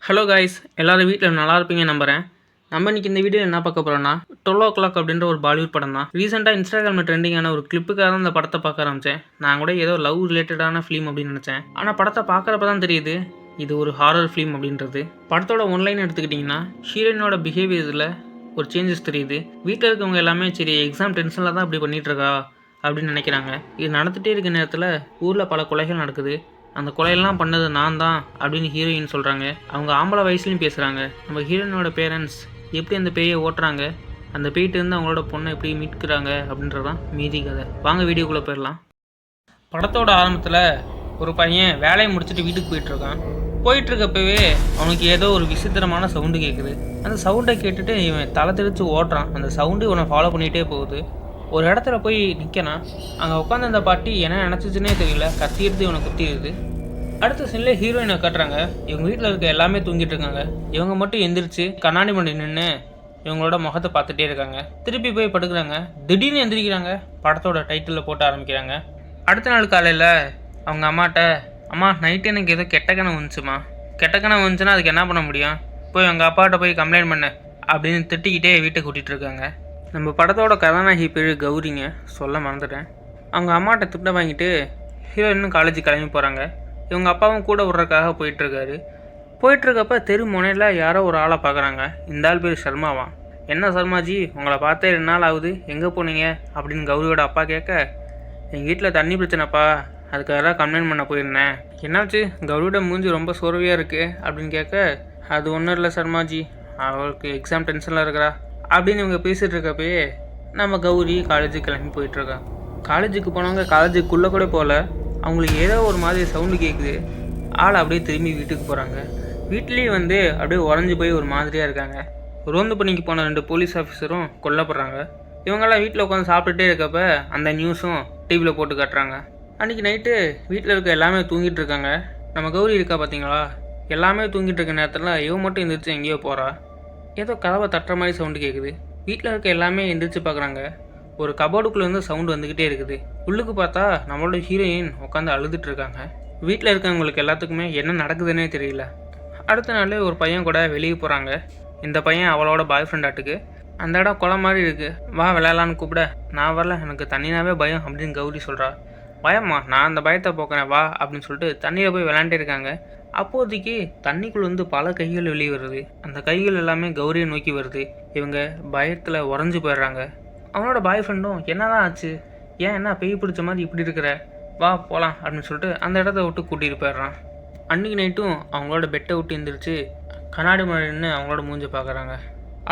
Hello guys, எல்லோரும் வீட்டில் நல்லா இருப்பீங்க நம்புகிறேன். நம்ம இன்றைக்கி இந்த வீடியோ என்ன பார்க்க போகிறோன்னா 12 அப்படின்ற ஒரு பாலிவுட் படம் தான். ரீசெண்டாக இன்ஸ்டாகிராமில் ட்ரெண்டிங்கான ஒரு கிளிப்புக்காக தான் இந்த படத்தை பார்க்க ஆரம்பித்தேன். நான் கூட ஏதோ லவ் ரிலேட்டடான ஃபிலிம் அப்படின்னு நினச்சேன். ஆனால் படத்தை பார்க்குறப்ப தான் தெரியுது இது ஒரு ஹாரர் ஃபிலிம் அப்படின்றது. படத்தோட ஒன்லைன் எடுத்துக்கிட்டிங்கன்னா ஹீரோயினோட பிஹேவியரில் ஒரு சேஞ்சஸ் தெரியுது. வீட்டில் இருக்கவங்க எல்லாமே சரி எக்ஸாம் டென்ஷனில் தான் அப்படி பண்ணிகிட்ருக்கா அப்படின்னு நினைக்கிறாங்க. இது நடந்துகிட்டே இருக்க நேரத்தில் ஊரில் பல கொலைகள் நடக்குது. அந்த கொலையெல்லாம் பண்ணது நான் தான் அப்படின்னு ஹீரோயின் சொல்கிறாங்க. அவங்க ஆம்பளை வயசுலையும் பேசுகிறாங்க. நம்ம ஹீரோயினோட பேரண்ட்ஸ் எப்படி அந்த பேயை ஓட்டுறாங்க, அந்த பேயிட்டேருந்து அவங்களோட பொண்ணை எப்படி மீட்கிறாங்க அப்படின்றதான் மீதி கதை. வாங்க வீடியோக்குள்ளே போயிடலாம். படத்தோட ஆரம்பத்தில் ஒரு பையன் வேலையை முடிச்சுட்டு வீட்டுக்கு போயிட்டுருக்கான். போயிட்டுருக்கப்பவே அவனுக்கு ஏதோ ஒரு விசித்திரமான சவுண்டு கேட்குது. அந்த சவுண்டை கேட்டுட்டு இவன் தலை தெரிச்சு ஓட்டுறான். அந்த சவுண்டு இவனை ஃபாலோ பண்ணிகிட்டே போகுது. ஒரு இடத்துல போய் நிற்கணும். அங்கே உட்காந்து அந்த பாட்டி என்ன நினச்சிச்சுன்னே தெரியல, கத்தி எடுத்து இவனை குத்திடுது. அடுத்த சீனில் ஹீரோயினை காட்டுறாங்க. இவங்க வீட்டில் இருக்க எல்லாமே தூங்கிட்டு இருக்காங்க. இவங்க மட்டும் எந்திரிச்சு கண்ணாடி மண்டி நின்று இவங்களோட முகத்தை பார்த்துட்டே இருக்காங்க. திருப்பி போய் படுக்கிறாங்க. திடீர்னு எந்திரிக்கிறாங்க. படத்தோட டைட்டிலில் போட்டு ஆரம்பிக்கிறாங்க. அடுத்த நாள் காலையில் அவங்க அம்மாட்ட, அம்மா நைட்டு எனக்கு ஏதோ கெட்ட கனவு வந்துச்சுமா, கெட்ட கனவு வந்துச்சுன்னா அதுக்கு என்ன பண்ண முடியும், போய் அவங்க அப்பாட்ட போய் கம்ப்ளைண்ட் பண்ண அப்படின்னு திட்டிக்கிட்டே வீட்டை கூட்டிகிட்டு இருக்காங்க. நம்ம படத்தோட கதாநாயகி பேர் கௌரிங்க, சொல்ல மறந்துட்டேன். அவங்க அம்மாட்ட திட்ட வாங்கிட்டு ஹீரோயினும் காலேஜுக்கு கிளம்பி போகிறாங்க. இவங்க அப்பாவும் கூட விட்றதுக்காக போயிட்டுருக்காரு. போயிட்டுருக்கப்ப தெரு முனையில் யாரோ ஒரு ஆளை பார்க்குறாங்க. இந்த ஆள் பேர் சர்மாவான். என்ன சர்மாஜி, உங்களை பார்த்தே 2 நாள் ஆகுது, எங்கே போனீங்க அப்படின்னு கௌரியோட அப்பா கேட்க, எங்கள் வீட்டில் தண்ணி பிரச்சனைப்பா, அதுக்காக கம்ப்ளைண்ட் பண்ண போயிருந்தேன். என்னாச்சு, கௌரியோட மூஞ்சி ரொம்ப சோர்வையாக இருக்குது அப்படின்னு கேட்க, அது ஒன்றும் இல்லை சர்மாஜி, அவளுக்கு எக்ஸாம் டென்ஷனில் இருக்கிறா அப்படின்னு இவங்க பேசிகிட்டு இருக்கப்பயே நம்ம கௌரி காலேஜுக்கு கிளம்பி போயிட்டுருக்கான். காலேஜுக்கு போனவங்க காலேஜுக்குள்ளே கூட போகல, அவங்களுக்கு ஏதோ ஒரு மாதிரி சவுண்டு கேட்குது. ஆள் அப்படியே திரும்பி வீட்டுக்கு போகிறாங்க. வீட்லேயே அப்படியே உறைஞ்சி போய் ஒரு மாதிரியாக இருக்காங்க. ரோந்து பணிக்கு போன 2 போலீஸ் ஆஃபீஸரும் கொல்லப்படுறாங்க. இவங்கெல்லாம் வீட்டில் உட்காந்து சாப்பிட்டுட்டே இருக்கப்ப அந்த நியூஸும் டிவியில் போட்டு காட்டுறாங்க. அன்றைக்கி நைட்டு வீட்டில் இருக்க எல்லாமே தூங்கிட்டு இருக்காங்க. நம்ம கௌரி இருக்கா பார்த்தீங்களா, எல்லாமே தூங்கிட்டு இருக்க நேரத்தில் இவன் மட்டும் எந்திரிச்சு எங்கேயோ போகிறா. ஏதோ கதவை தட்டுற மாதிரி சவுண்டு கேட்குது. வீட்டில் இருக்க எல்லாமே எந்திரிச்சு பார்க்குறாங்க. ஒரு கபோர்டுக்குள்ளேருந்து சவுண்டு வந்துக்கிட்டே இருக்குது. உள்ளுக்கு பார்த்தா நம்மளோட ஹீரோயின் உட்காந்து அழுதுட்டு இருக்காங்க. வீட்டில் இருக்கவங்களுக்கு எல்லாத்துக்குமே என்ன நடக்குதுன்னே தெரியல. அடுத்த நாள் ஒரு பையன் கூட வெளியே போகிறாங்க. இந்த பையன் அவளோட பாய் ஃப்ரெண்டாட்டுக்கு. அந்த இடம் குளம் மாதிரி இருக்குது, வா விளையாடலான்னு கூப்பிட, நான் வரல, எனக்கு தண்ணினாவே பயம் அப்படின்னு கௌரி சொல்கிறா. பயம்மா, நான் அந்த பயத்தை போக்குறேன் வா அப்படின்னு சொல்லிட்டு தண்ணியில் போய் விளையாண்டே இருக்காங்க. அப்போதைக்கு தண்ணிக்குள்ளேருந்து பல கைகள் வெளியே வருது. அந்த கைகள் எல்லாமே கௌரியை நோக்கி வருது. இவங்க பயத்தில் உறைஞ்சி போயிடுறாங்க. அவனோட பாய் ஃப்ரெண்டும் என்னதான் ஆச்சு, ஏன் என்ன பேய் பிடிச்ச மாதிரி இப்படி இருக்கிற, வா போகலாம் அப்படின்னு சொல்லிட்டு அந்த இடத்த விட்டு கூட்டிகிட்டு போயிடுறான். அன்றைக்கி நைட்டும் அவங்களோட பெட்டை விட்டு எழுந்திரிச்சு கண்ணாடி முன்னாடி அவங்களோட மூஞ்சி பார்க்குறாங்க.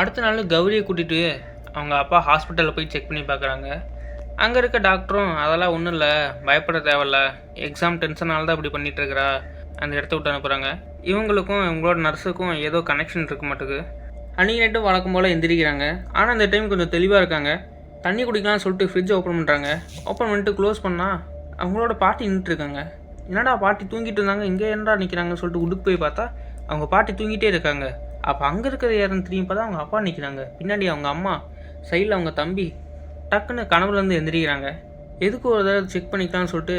அடுத்த நாள் கௌரியை கூட்டிகிட்டு அவங்க அப்பா ஹாஸ்பிட்டலில் போய் செக் பண்ணி பார்க்குறாங்க. அங்கே இருக்க டாக்டரும் அதெல்லாம் ஒன்றும் இல்லை, பயப்பட தேவையில்ல, எக்ஸாம் டென்ஷனால் தான் இப்படி பண்ணிகிட்ருக்கிறா, அந்த இடத்த விட்டு அனுப்புகிறாங்க. இவங்களுக்கும் இவங்களோட நர்ஸுக்கும் ஏதோ கனெக்ஷன் இருக்க மாட்டேங்குது. அன்றைக்கி நைட்டும் வழக்கம் போல் எந்திரிக்கிறாங்க. ஆனால் அந்த டைம் கொஞ்சம் தெளிவாக இருக்காங்க. தண்ணி குடிக்கலாம்னு சொல்லிட்டு ஃப்ரிட்ஜை ஓப்பன் பண்ணுறாங்க. ஓப்பன் பண்ணிட்டு க்ளோஸ் பண்ணால் அவங்களோட பாட்டி நின்றுட்டுருக்காங்க. என்னடா பாட்டி தூங்கிட்டு இருந்தாங்க, இங்கே என்னடா நிற்கிறாங்கன்னு சொல்லிட்டு உடுக்கு போய் பார்த்தா அவங்க பாட்டி தூங்கிட்டே இருக்காங்க. அப்போ அங்கே இருக்கிறது யாருன்னு திரும்பி பார்த்தா அவங்க அப்பா நிற்கிறாங்க. பின்னாடி அவங்க அம்மா, சைடில் அவங்க தம்பி. டக்குன்னு கனவுலேருந்து எந்திரிக்கிறாங்க. எதுக்கு ஒரு தடவை செக் பண்ணிக்கலாம்னு சொல்லிட்டு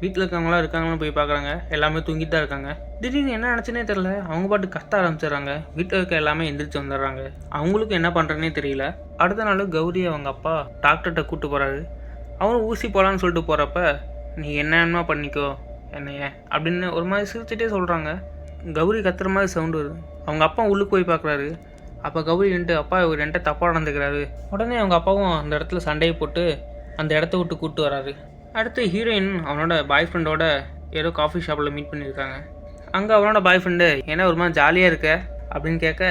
வீட்டில் இருக்கவங்களாம் இருக்காங்கன்னு போய் பார்க்குறாங்க. எல்லாமே தூங்கிட்டு தான் இருக்காங்க. திடீர்னு என்ன நினச்சுனே தெரில, அவங்க பாட்டு கத்த ஆரம்பிச்சிடுறாங்க. வீட்டில் இருக்க எல்லாமே எந்திரிச்சு வந்துடுறாங்க. அவங்களுக்கும் என்ன பண்ணுறதுனே தெரியல. அடுத்த நாள் கௌரி அவங்க அப்பா டாக்டர்கிட்ட கூப்பிட்டு போகிறாரு. அவனும் ஊசி போகலான்னு சொல்லிட்டு போகிறப்ப, நீ என்னென்ன பண்ணிக்கோ என்னைய அப்படின்னு ஒரு மாதிரி சிரிச்சுட்டே சொல்கிறாங்க. கௌரி கத்துற மாதிரி சவுண்டு வருது. அவங்க அப்பா உள்ளுக்கு போய் பார்க்குறாரு. அப்போ கௌரி அப்பா இவர் என்கிட்ட தப்பாக நடந்துக்கிறாரு. உடனே அவங்க அப்பாவும் அந்த இடத்துல சண்டையை போட்டு அந்த இடத்த விட்டு கூப்பிட்டு வராரு. அடுத்து ஹீரோயின் அவனோட பாய் ஃப்ரெண்டோட ஏதோ காஃபி ஷாப்பில் மீட் பண்ணியிருக்காங்க. அங்கே அவனோட பாய் ஃப்ரெண்டு என்ன ஒரு மாதிரி ஜாலியாக இருக்க அப்படின்னு கேட்க,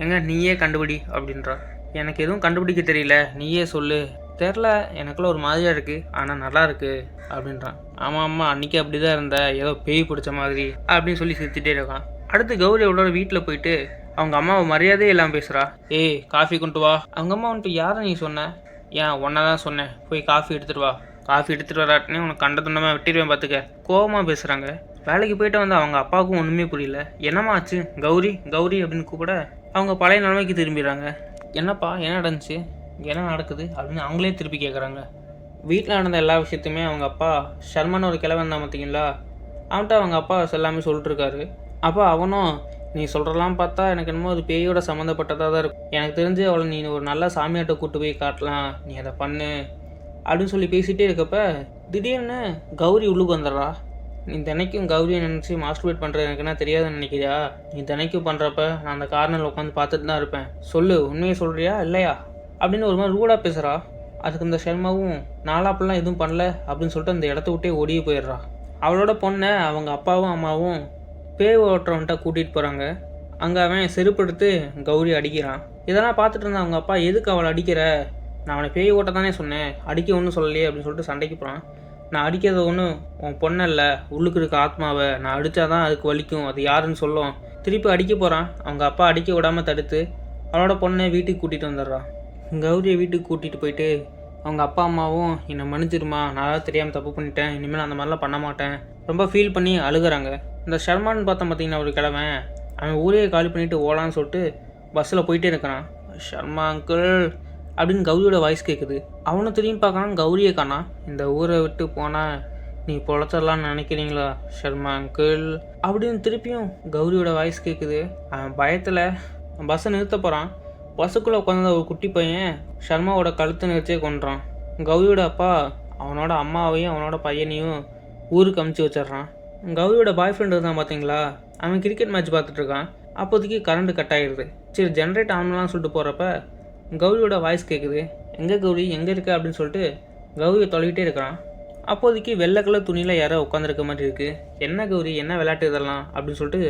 எங்க நீயே கண்டுபிடி அப்படின்றா. எனக்கு எதுவும் கண்டுபிடிக்க தெரியல, நீயே சொல்லு. தெரில, எனக்குள்ள ஒரு மாதிரியாக இருக்குது, ஆனால் நல்லா இருக்குது அப்படின்றான். ஆமாம் ஆமாம், அன்றைக்கி அப்படி தான் இருந்த, ஏதோ பேய் பிடிச்ச மாதிரி அப்படின்னு சொல்லி சிரிச்சுட்டே இருக்கான். அடுத்து கௌரி அவளோட வீட்டில் போயிட்டு அவங்க அம்மாவை மரியாதையே இல்லாமல் பேசுகிறா. ஏய் காஃபி கொண்டு வா. அவங்க அம்மா யாரை நீ சொன்ன, ஏன் ஒன்றை தான் சொன்னேன், போய் காஃபி எடுத்துகிட்டு வா, காஃபி எடுத்துகிட்டு வராட்டினே உனக்கு கண்ட துண்டமாக வெட்டிடுவேன் பார்த்துக்க. கோவமாக பேசுகிறாங்க. வேலைக்கு போயிட்டு அவங்க அப்பாவுக்கும் ஒன்றுமே புரியல. என்னம்மா ஆச்சு, கௌரி கௌரி அப்படின்னு கூப்பிட அவங்க பழைய நிலைமைக்கு திரும்பிடுறாங்க. என்னப்பா என்ன நடந்துச்சு, என்ன நடக்குது அப்படின்னு அவங்களே திருப்பி கேட்குறாங்க. வீட்டில் நடந்த எல்லா விஷயத்தையுமே அவங்க அப்பா ஷர்மன் ஒரு கிழவன் தான் பார்த்தீங்களா, அவன்கிட்ட அவங்க அப்பா எல்லாமே சொல்லிட்டுருக்காரு. அப்போ அவனும் நீ சொல்கிறலாம் பார்த்தா எனக்கு என்னமோ அது பேயோட சம்மந்தப்பட்டதாக தான் இருக்கும். எனக்கு தெரிஞ்சு அவளை நீ ஒரு நல்ல சாமியாட்ட கூட்டு போய் காட்டலாம், நீ அதை பண்ணு அப்படின்னு சொல்லி பேசிகிட்டே இருக்கப்ப திடீர்னு கௌரி உள்ளுக்கு வந்துடுறா. நீ தினைக்கும் கௌரியை நினச்சி மாஸ்டர்பேட் பண்ணுறது எனக்கு என்ன தெரியாதுன்னு நினைக்கிறியா? நீ தினைக்கும் பண்ணுறப்ப நான் அந்த கார்னரில் உட்காந்து பார்த்துட்டு தான் இருப்பேன். சொல்லு, உண்மையை சொல்கிறியா இல்லையா அப்படின்னு ஒரு மாதிரி ரூடாக பேசுகிறா. அதுக்கு இந்த ஷர்மாவும் நாளா அப்படிலாம் எதுவும் பண்ணல அப்படின்னு சொல்லிட்டு அந்த இடத்த விட்டே ஓடியே போயிடுறா. அவளோட பொண்ணை அவங்க அப்பாவும் அம்மாவும் பேய் ஓட்டுறவன்ட்ட கூட்டிகிட்டு போகிறாங்க. அங்கே அவன் செருப்படுத்து கௌரி அடிக்கிறான். இதெல்லாம் பார்த்துட்டு இருந்தா அவங்க அப்பா, எதுக்கு அவளை அடிக்கிற? நான் அவனை பேய் ஓட்ட தானே சொன்னேன், அடிக்க ஒன்றும் சொல்லலையே அப்படின்னு சொல்லிட்டு சண்டைக்கு போகிறான். நான் அடிக்கிறது ஒன்றும் உன் பொண்ணை இல்லை, உள்ளுக்கு இருக்க ஆத்மாவை. நான் அடித்தாதான் அதுக்கு வலிக்கும், அது யாருன்னு சொல்லும். திருப்பி அடிக்க போகிறான். அவங்க அப்பா அடிக்க விடாமல் தடுத்து அவளோட பொண்ணை வீட்டுக்கு கூட்டிகிட்டு வந்துடுறான். கௌரியை வீட்டுக்கு கூட்டிகிட்டு போயிட்டு அவங்க அப்பா அம்மாவும் என்னை மன்னிச்சிருமா, நான் தெரியாமல் தப்பு பண்ணிட்டேன், இனிமேல் அந்த மாதிரிலாம் பண்ண மாட்டேன் ரொம்ப ஃபீல் பண்ணி அழுகுறாங்க. இந்த ஷர்மான்னு பார்த்தா பார்த்தீங்கன்னா ஒரு கிழமை அவன் ஊரையே காலி பண்ணிவிட்டு ஓலான்னு சொல்லிட்டு பஸ்ஸில் போயிட்டே இருக்கிறான். ஷர்மா அங்கிள் அப்படின்னு கௌரியோட வாய்ஸ் கேட்குது. அவனும் திரும்பி பார்க்கறான், கௌரியை காணா. இந்த ஊரை விட்டு போனால் நீ பொழைச்சிடலான்னு நினைக்கிறீங்களா ஷர்மா அங்கிள் அப்படின்னு திருப்பியும் கௌரியோட வாய்ஸ் கேட்குது. அவன் பயத்தில் பஸ்ஸை நிறுத்த போகிறான். பஸ்ஸுக்குள்ளே உட்காந்து ஒரு குட்டி பையன் ஷர்மாவோட கழுத்தை நிறுத்தியே கொண்டுறான். கௌரியோட அப்பா அவனோட அம்மாவையும் அவனோட பையனையும் ஊருக்கு அமுச்சு வச்சிட்றான். கௌரியோட பாய் ஃப்ரெண்டு இருந்தான் பார்த்தீங்களா, அவன் கிரிக்கெட் மேட்ச் பார்த்துட்ருக்கான். அப்போதைக்கு கரண்ட் கட் ஆகிடுது. சரி ஜென்ரேட் ஆகணும்லாம் சொல்லிட்டு போகிறப்ப கௌரியோட வாய்ஸ் கேட்குது. எங்கே கௌரி, எங்கே இருக்க அப்படின்னு சொல்லிட்டு கௌரியை தொலைகிட்டே இருக்கிறான். அப்போதைக்கு வெள்ளை கலர் துணியில் யாரோ உட்காந்துருக்க மாதிரி இருக்குது. என்ன கௌரி, என்ன விளையாட்டு இதெல்லாம் அப்படின்னு சொல்லிட்டு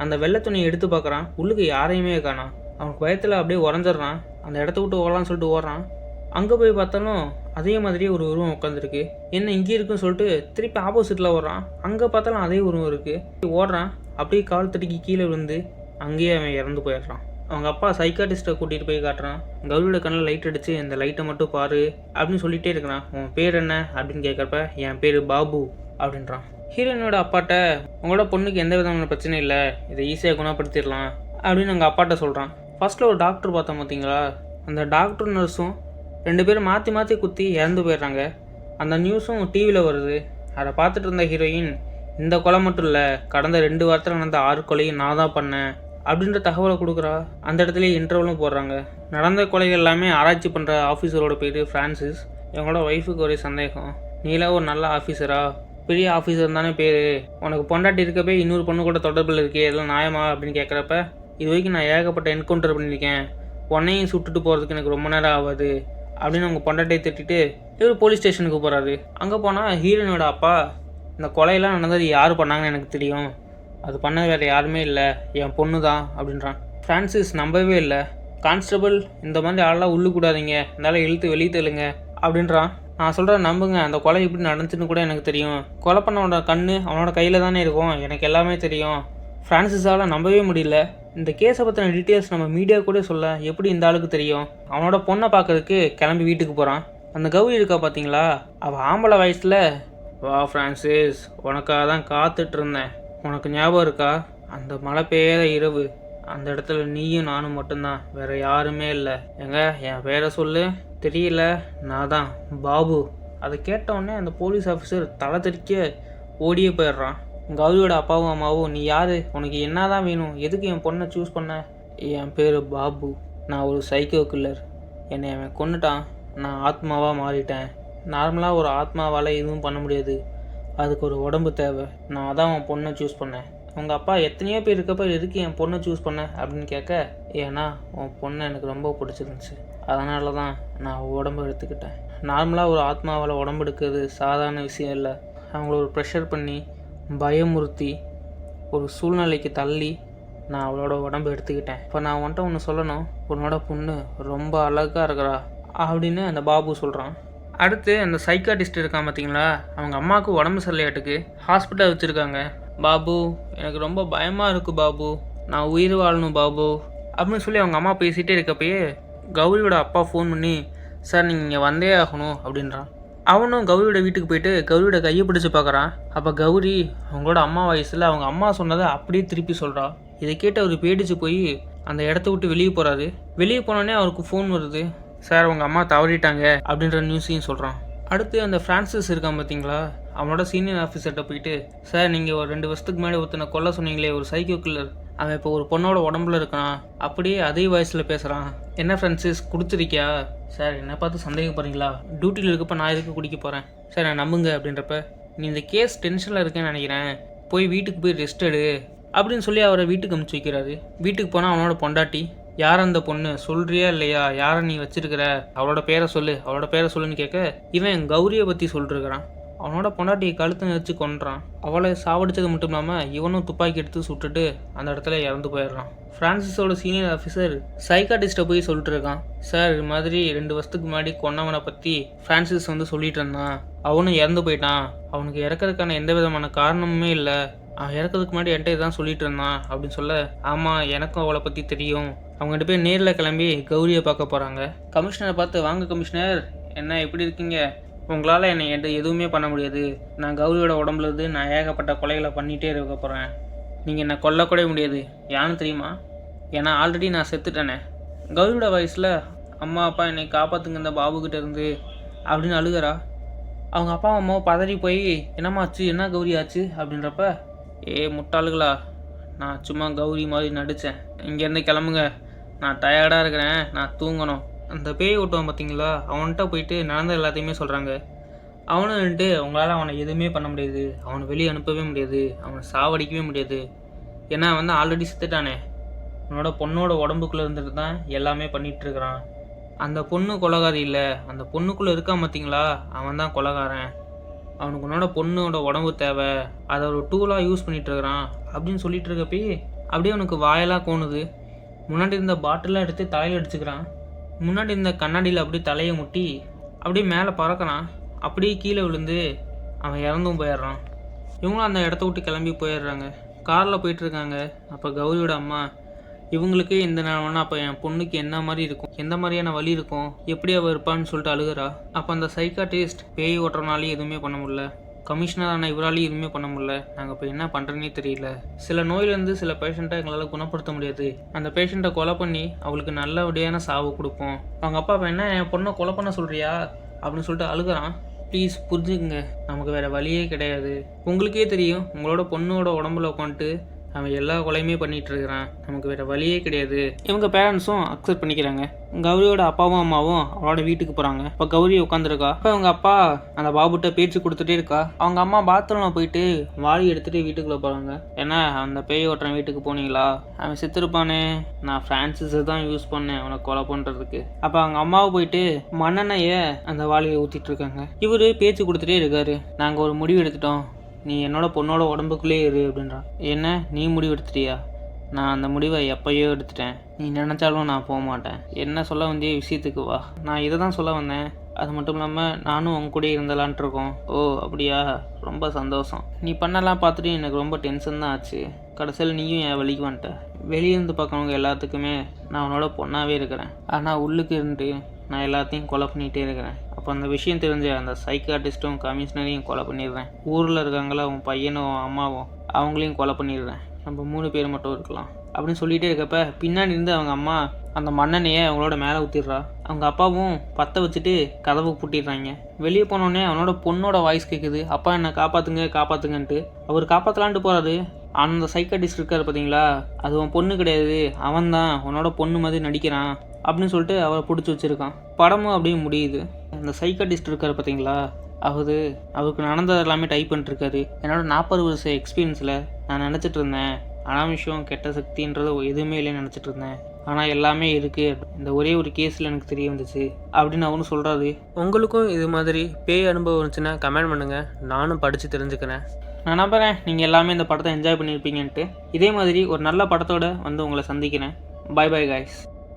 அந்த வெள்ளை துணியை எடுத்து பார்க்குறான். உள்ளுக்கு யாரையுமே காணாம். அவனுக்கு பயத்தில் அப்படியே உறைஞ்சிட்றான். அந்த இடத்த விட்டு ஓடலான்னு சொல்லிட்டு ஓடுறான். அங்கே போய் பார்த்தாலும் அதே மாதிரியே ஒரு உருவம் உட்காந்துருக்கு. என்ன இங்கே இருக்குன்னு சொல்லிட்டு திருப்பி ஆப்போசிட்டில் ஓடுறான். அங்கே பார்த்தாலும் அதே உருவம் இருக்குது. ஓடுறான், அப்படியே கால் தட்டிக்கு கீழே விழுந்து அங்கேயே அவன் இறந்து போயிடுறான். அவங்க அப்பா சைக்காட்டிஸ்ட்டை கூட்டிகிட்டு போய் காட்டுறான். கௌரியோட கண்ணில் லைட் அடித்து இந்த லைட்டை மட்டும் பாரு அப்படின்னு சொல்லிகிட்டே இருக்கிறான். உன் பேர் என்ன அப்படின்னு கேட்குறப்ப என் பேர் பாபு அப்படின்றான். ஹீரோயினோட அப்பாட்ட உங்களோட பொண்ணுக்கு எந்த விதமான பிரச்சனையும் இல்லை, இதை ஈஸியாக குணப்படுத்திடலாம் அப்படின்னு அவங்க அப்பாட்ட சொல்கிறான். ஃபர்ஸ்ட்டில் ஒரு டாக்டர் பார்த்தோம் பார்த்தீங்களா, அந்த டாக்டர் நர்ஸும் 2 பேரும் மாற்றி மாற்றி குத்தி இறந்து போயிடுறாங்க. அந்த நியூஸும் டிவியில் வருது. அதை பார்த்துட்டு இருந்த ஹீரோயின், இந்த கொலை மட்டும் இல்லை, கடந்த 2 வாரத்தில் நடந்த 6 கொலையும் நான் தான் பண்ணேன் அப்படின்ற தகவலை கொடுக்குறா. அந்த இடத்துலேயே இன்டர்வியூலும் போடுறாங்க. நடந்த கொலைகள் எல்லாமே ஆராய்ச்சி பண்ணுற ஆஃபீஸரோட பேர் ஃப்ரான்சிஸ். இவங்களோட ஒய்ஃபுக்கு ஒரே சந்தேகம், நீலாம் ஒரு நல்ல ஆஃபீஸரா, பெரிய ஆஃபீஸர் தானே பேர், உனக்கு பொண்டாட்டி இருக்கப்பே இன்னொரு பொண்ணு கூட தொடர்பில் இருக்கே, இதெல்லாம் நியாயமா அப்படின்னு கேட்குறப்ப, இது வரைக்கும் நான் ஏகப்பட்ட என்கவுண்டர் பண்ணியிருக்கேன், உன்னையும் சுட்டுட்டு போகிறதுக்கு எனக்கு ரொம்ப நேரம் ஆகாது அப்படின்னு அவங்க பொண்டாட்டியை திட்டிட்டு இவர் போலீஸ் ஸ்டேஷனுக்கு போகிறாரு. அங்கே போனால் ஹீரோயினோட அப்பா, இந்த கொலையெல்லாம் நடந்தது யார் பண்ணாங்கன்னு எனக்கு தெரியும், அது பண்ண வேறு யாருமே இல்லை, என் பொண்ணு தான் அப்படின்றான். ஃப்ரான்சிஸ் நம்பவே இல்லை. கான்ஸ்டபிள், இந்த மாதிரி ஆளெலாம் உள்ளுக்கூடாதீங்க, இருந்தாலும் இழுத்து வெளியே தெலுங்க அப்படின்றான். நான் சொல்கிறேன் நம்புங்க, அந்த கொலை எப்படி நடந்துச்சுன்னு கூட எனக்கு தெரியும், கொலை பண்ணவனோட கண்ணு அவனோட கையில் தானே இருக்கும், எனக்கு எல்லாமே தெரியும். ஃப்ரான்சிஸால் நம்பவே முடியல. இந்த கேஸை பற்றின டீட்டெயில்ஸ் நம்ம மீடியா கூட சொல்ல எப்படி இந்த ஆளுக்கு தெரியும். அவனோட பொண்ணை பார்க்கறதுக்கு கிளம்பி வீட்டுக்கு போகிறான். அந்த கௌரி இருக்கா பார்த்தீங்களா, அவள் ஆம்பளை வயசில், வா ஃப்ரான்சிஸ், உனக்காக தான் காத்துட்டு இருந்தேன், உனக்கு ஞாபகம் இருக்கா, அந்த மழை பெய்யாத இரவு, அந்த இடத்துல நீயும் நானும் மட்டும்தான், வேறு யாருமே இல்லை, எங்க என் பேரை சொல்லு, தெரியல, நான் தான் பாபு. அதை கேட்டவுடனே அந்த போலீஸ் ஆஃபீஸர் தலை தெறிக்க ஓடியே போயிடுறான். கௌரியோட அப்பாவும் அம்மாவும், நீ யார், உனக்கு என்ன தான் வேணும், எதுக்கு என் பொண்ணை சூஸ் பண்ண? என் பேர் பாபு, நான் ஒரு சைக்கோ கில்லர், என்னை அவன் கொன்னுட்டான், நான் ஆத்மாவாக மாறிட்டேன். நார்மலாக ஒரு ஆத்மாவால் எதுவும் பண்ண முடியாது, அதுக்கு ஒரு உடம்பு தேவை, நான் அதான் உன் பொண்ணை சூஸ் பண்ணேன். உங்கள் அப்பா எத்தனையோ பேர் இருக்கப்போ எதுக்கு என் பொண்ணை சூஸ் பண்ண அப்படின்னு கேட்க, ஏன்னா உன் பொண்ணை எனக்கு ரொம்ப பிடிச்சிருந்துச்சு, அதனால தான் நான் உடம்பு எடுத்துக்கிட்டேன். நார்மலாக ஒரு ஆத்மாவால் உடம்பு எடுக்கிறது சாதாரண விஷயம் இல்லை. அவங்கள ஒரு ப்ரெஷர் பண்ணி பயமுறுத்தி ஒரு சூழ்நிலைக்கு தள்ளி நான் அவளோட உடம்பு எடுத்துக்கிட்டேன். இப்போ நான் உன்ட்ட ஒன்று சொல்லணும், உன்னோட பொண்ணு ரொம்ப அழகாக இருக்கிறா அப்படின்னு அந்த பாபு சொல்கிறான். அடுத்து அந்த சைக்காட்டிஸ்ட் இருக்கான் பார்த்தீங்களா, அவங்க அம்மாவுக்கு உடம்பு சரியில்லையாட்டுக்கு ஹாஸ்பிட்டல் வச்சுருக்காங்க. பாபு, எனக்கு ரொம்ப பயமாக இருக்குது பாபு, நான் உயிர் வாழணும் பாபு அப்படின்னு சொல்லி அவங்க அம்மா பேசிகிட்டே இருக்கப்பயே கௌரியோட அப்பா ஃபோன் பண்ணி, சார் நீங்கள் இங்கே வந்தே ஆகணும் அப்படின்றான். அவனும் கௌரியோட வீட்டுக்கு போயிட்டு கௌரியோட கையை பிடிச்சி பார்க்குறான். அப்போ கௌரி அவங்களோட அம்மா வயசில் அவங்க அம்மா சொன்னதை அப்படியே திருப்பி சொல்கிறா. இதை கேட்டு அவர் பேடிச்சு போய் அந்த இடத்த விட்டு வெளியே போகிறாரு. வெளியே போனோடனே அவருக்கு ஃபோன் வருது, சார் உங்கள் அம்மா தவறிட்டாங்க அப்படின்ற நியூஸையும் சொல்கிறான். அடுத்து அந்த ஃப்ரான்சிஸ் இருக்கான் பார்த்தீங்களா, அவனோட சீனியர் ஆஃபீஸர்கிட்ட போயிட்டு, சார் நீங்கள் ஒரு 2 வருஷத்துக்கு முன்னாடி ஒருத்தனை கொல்ல சொன்னீங்களே, ஒரு சைக்கோ கில்லர், அவன் இப்போ ஒரு பொண்ணோட உடம்புல இருக்கான். அப்படியே அதே வாய்ஸில் பேசுகிறான். என்ன ஃப்ரான்சிஸ் குடிச்சிருக்கியா? சார் என்ன பார்த்து சந்தேகப்படுறீங்களா? டியூட்டியில் இருக்கப்போ நான் எதுக்கு குடிக்க போகிறேன்? சார் நான் நம்புங்க அப்படின்றப்ப, நீ இந்த கேஸ் டென்ஷனில் இருக்கேன்னு நினைக்கிறேன், போய் வீட்டுக்கு போய் ரெஸ்ட் எடு அப்படின்னு சொல்லி அவரை வீட்டுக்கு அனுப்பிச்சி வைக்கிறாரு. வீட்டுக்கு போனால் அவனோட பொண்டாட்டி, யார் அந்த பொண்ணு சொல்கிறியா இல்லையா, யாரை நீ வச்சிருக்கிற, அவளோட பேரை சொல்லு, அவளோட பேரை சொல்லுன்னு கேட்க, இவன் கௌரியை பற்றி சொல்லிருக்கிறான். அவனோட பொண்டாட்டியை கழுத்தை நெரிச்சு கொன்றான். அவளை சாவடிச்சது மட்டும் இல்லாமல் இவனும் துப்பாக்கி எடுத்து சுட்டுட்டு அந்த இடத்துல இறந்து போயிடுறான். ஃப்ரான்சிஸோட சீனியர் ஆஃபீஸர் சைக்காட்டிஸ்ட்டை போய் சொல்லிட்டு இருக்கான். சார் இது மாதிரி 2 வருஷத்துக்கு முன்னாடி கொன்னவனை பற்றி ஃப்ரான்சிஸ் வந்து சொல்லிட்டு இருந்தான். அவனும் இறந்து போயிட்டான். அவனுக்கு இறக்கிறதுக்கான எந்த விதமான காரணமுமே இல்லை. அவன் இறக்கிறதுக்கு முன்னாடி என்கிட்ட இதான் சொல்லிட்டு இருந்தான் அப்படின்னு சொல்ல, ஆமாம் எனக்கும் அவளை பற்றி தெரியும். அவங்க 2 பேர் நேரில் கிளம்பி கௌரியை பார்க்க போகிறாங்க. கமிஷனரை பார்த்து, வாங்க கமிஷனர், என்ன எப்படி இருக்கீங்க? உங்களால் என்னை எதுவுமே பண்ண முடியாது. நான் கௌரியோட உடம்புல இருந்து நான் ஏகப்பட்ட கொலைகளை பண்ணிகிட்டே இருக்க போகிறேன். நீங்கள் என்னை கொல்லக்கூட முடியாது. யான்னு தெரியுமா? ஏன்னா ஆல்ரெடி நான் செத்துட்டேனே. கௌரியோட வயசில், அம்மா அப்பா என்னை காப்பாற்றுங்க இந்த பாபுக்கிட்ட இருந்து அப்படின்னு அழுகிறா. அவங்க அப்பா அம்மாவும் பதறி போய், என்னம்மாச்சு, என்ன கௌரி ஆச்சு அப்படின்றப்ப, முட்டாளுகளா, நான் சும்மா கௌரி மாதிரி நடித்தேன். இங்கேருந்து கிளம்புங்க, நான் டயர்டாக இருக்கிறேன், நான் தூங்கணும். அந்த பேய் ஓட்டுவான் பார்த்தீங்களா, அவன்கிட்ட போயிட்டு நடந்த எல்லாத்தையுமே சொல்கிறாங்க. அவனும் வந்துட்டு, அவங்களால அவனை எதுவுமே பண்ண முடியாது, அவனை வெளியே அனுப்பவே முடியாது, அவனை சாவடிக்கவே முடியாது. ஏன்னா வந்து ஆல்ரெடி செத்துட்டானே. அவனோட பொண்ணோட உடம்புக்குள்ளே இருந்துட்டு தான் எல்லாமே பண்ணிகிட்ருக்கிறான். அந்த பொண்ணு கொலகாரி இல்லை, அந்த பொண்ணுக்குள்ளே இருக்கான் பார்த்தீங்களா, அவன் தான் கொலகாரன். அவனுக்கு உன்னோட பொண்ணோட உடம்பு தேவை, அதை ஒரு டூலாக யூஸ் பண்ணிகிட்ருக்கிறான் அப்படின்னு சொல்லிட்டு இருக்கப்பே அப்படியே அவனுக்கு வாயெல்லாம் கோணுது. முன்னாடி இருந்த பாட்டிலாம் எடுத்து தலையில் அடிச்சுக்கிறான். முன்னாடி இருந்த கண்ணாடியில் அப்படியே தலையை முட்டி அப்படியே மேலே பறக்கிறான். அப்படியே கீழே விழுந்து அவன் இறந்தும் போயிடுறான். இவங்களும் அந்த இடத்த விட்டு கிளம்பி போயிடுறாங்க. காரில் போயிட்டுருக்காங்க. அப்போ கௌரியோட அம்மா, இவங்களுக்கு இந்த நிலமைனா அப்போ என் பொண்ணுக்கு என்ன மாதிரி இருக்கும், எந்த மாதிரியான வலி இருக்கும், எப்படி அவள் இருப்பான்னு சொல்லிட்டு அழுகிறா. அப்போ அந்த சைக்காட்டிஸ்ட், பேய் ஓட்டுறனாலையும் எதுவுமே பண்ண முடியல, கமிஷனரான இவராலையும் எதுவுமே பண்ண முடியல, நாங்கள் இப்போ என்ன பண்ணுறேன்னே தெரியல. சில நோயிலேருந்து சில பேஷண்ட்டை எங்களால் குணப்படுத்த முடியாது. அந்த பேஷண்ட்டை கொலை பண்ணி அவளுக்கு நல்லபடியான சாவு கொடுப்போம். அவங்க அப்பா என்ன என் பொண்ணை கொலை பண்ண சொல்கிறியா அப்படின்னு சொல்லிட்டு அழுகிறான். ப்ளீஸ் புரிஞ்சுக்குங்க, நமக்கு வேறு வழியே கிடையாது. உங்களுக்கே தெரியும், உங்களோட பொண்ணோட உடம்புல உட்காந்துட்டு அவன் எல்லா கொலையுமே பண்ணிகிட்ருக்கிறான். நமக்கு வேறு வழியே கிடையாது. இவங்க பேரண்ட்ஸும் அக்செப்ட் பண்ணிக்கிறாங்க. கௌரியோட அப்பாவும் அம்மாவும் அவளோட வீட்டுக்கு போகிறாங்க. இப்போ கௌரி உட்காந்துருக்கா. இப்போ அவங்க அப்பா அந்த பாபுட்ட பேச்சு கொடுத்துட்டே இருக்கா. அவங்க அம்மா பாத்ரூமில் போயிட்டு வாளி எடுத்துகிட்டு வீட்டுக்குள்ளே போகிறாங்க. ஏன்னா அந்த பேய் ஓட்டுறன் வீட்டுக்கு போனீங்களா, அவன் செத்துருப்பானே, நான் ஃப்ரான்சிஸை தான் யூஸ் பண்ணேன் அவனை கொலை பண்ணுறதுக்கு. அப்போ அவங்க அம்மாவை போயிட்டு மண்ணெண்ணையை அந்த வாளியை ஊற்றிட்டு இருக்காங்க. இவர் பேச்சு கொடுத்துட்டே இருக்காரு. நாங்கள் ஒரு முடிவு எடுத்துட்டோம், நீ என்னோட பொண்ணோட உடம்புக்குள்ளே இரு அப்படின்றான். என்ன, நீ முடிவு எடுத்துட்டியா? நான் அந்த முடிவை எப்போயோ எடுத்துட்டேன். நீ நினச்சாலும் நான் போக மாட்டேன். என்ன சொல்ல வந்திய விஷயத்துக்கு வா. நான் இதை தான் சொல்ல வந்தேன். அது மட்டும் இல்லாமல் நானும் உங்க கூட இருந்தலான்ட்டு இருக்கோம். ஓ அப்படியா, ரொம்ப சந்தோஷம். நீ பண்ணலாம் பார்த்துட்டு எனக்கு ரொம்ப டென்ஷன் தான் ஆச்சு. கடைசியில் நீயும் என் வழிக்கு வந்துட்ட. வெளியிருந்து பார்க்கறவங்க எல்லாத்துக்குமே நான் உன்னோட பொண்ணாகவே இருக்கிறேன். ஆனால் உள்ளுக்கு இருந்து நான் எல்லாத்தையும் கொலை பண்ணிகிட்டே இருக்கிறேன். அப்போ அந்த விஷயம் தெரிஞ்ச அந்த சைக்காட்டிஸ்ட்டும் கமிஷனரையும் கொலை பண்ணிடுறேன். ஊரில் இருக்காங்களா உன் பையனும் அம்மாவும், அவங்களையும் கொலை பண்ணிடுறேன். நம்ம 3 பேர் மட்டும் இருக்கலாம் அப்படின்னு சொல்லிகிட்டே இருக்கப்ப பின்னாடி இருந்து அவங்க அம்மா அந்த மண்ணெண்ணையை அவங்களோட மேலே ஊற்றிடுறா. அவங்க அப்பாவும் பற்ற வச்சுட்டு கதவை பூட்டிடுறாங்க. வெளியே போனோடனே அவனோட பொண்ணோட வாய்ஸ் கேட்குது, அப்பா என்னை காப்பாற்றுங்க காப்பாற்றுங்கன்ட்டு. அவர் காப்பாற்றலான்ட்டு போகிறாரு. அந்த சைக்காட்டிஸ்ட் இருக்கார் பார்த்தீங்களா, அது உன் பொண்ணு கிடையாது, அவன் தான் உன்னோட பொண்ணு மாதிரி நடிக்கிறான் அப்படின்னு சொல்லிட்டு அவரை பிடிச்சி வச்சுருக்கான். படமும் அப்படியே முடியுது. அந்த சைக்காட்டிஸ்ட் இருக்கார் பார்த்தீங்களா, அவருக்கு நடந்தது எல்லாமே டைப் பண்ணிட்டுருக்காரு. என்னோட 40 வருஷ எக்ஸ்பீரியன்ஸில் நான் நினச்சிட்டு இருந்தேன் அனாமிஷம் கெட்ட சக்தின்றது எதுவுமே இல்லைன்னு நினச்சிட்டு இருந்தேன். ஆனால் எல்லாமே இருக்குது, இந்த ஒரே ஒரு கேஸில் எனக்கு தெரிய வந்துச்சு அப்படின்னு அவனு சொல்கிறாரு. உங்களுக்கும் இது மாதிரி பேய் அனுபவம் இருந்துச்சுன்னா கமெண்ட் பண்ணுங்கள், நானும் படித்து தெரிஞ்சுக்கிறேன். நான் நம்புகிறேன் நீங்கள் எல்லாமே இந்த படத்தை என்ஜாய் பண்ணியிருப்பீங்கன்ட்டு. இதே மாதிரி ஒரு நல்ல படத்தோடு வந்து உங்களை சந்திக்கிறேன். Bye bye guys.